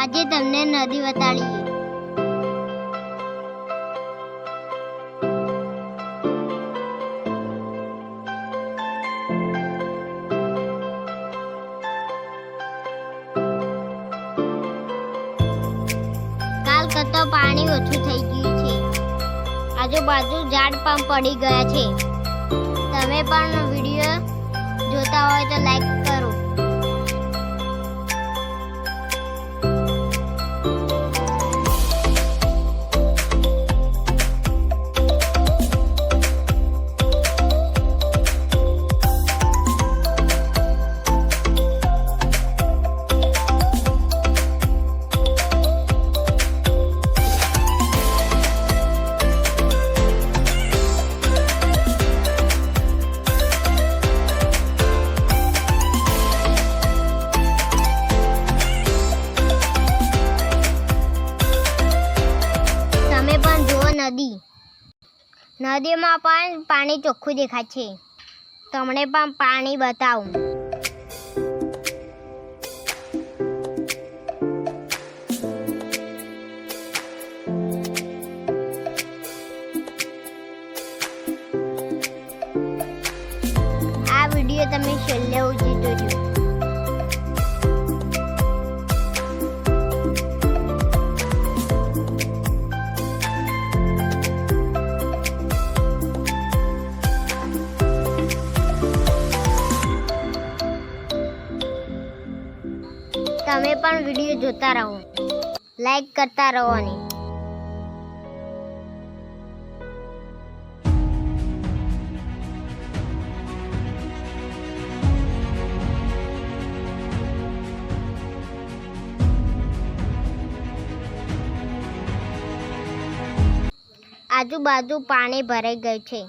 આજે તમને નદી બતાડીએ। કાલ કરતાં પાણી ઓછું થઈ ગયું છે। આજુબાજુ ઝાડ પણ પડી ગયા છે। તમે પણ વિડીયો જોતા હોય તો લાઈક કરો। નદીમાં પણ પાણી ચોખ્ખું દેખાય છે। તમને પણ પાણી બતાવું। આ વિડીયો તમે છેલ્લે સુધી જોજો। તમે પણ વિડીયો જોતા રહો, લાઈક કરતા રહો અને આજુબાજુ પાણી ભરાઈ ગયું છે।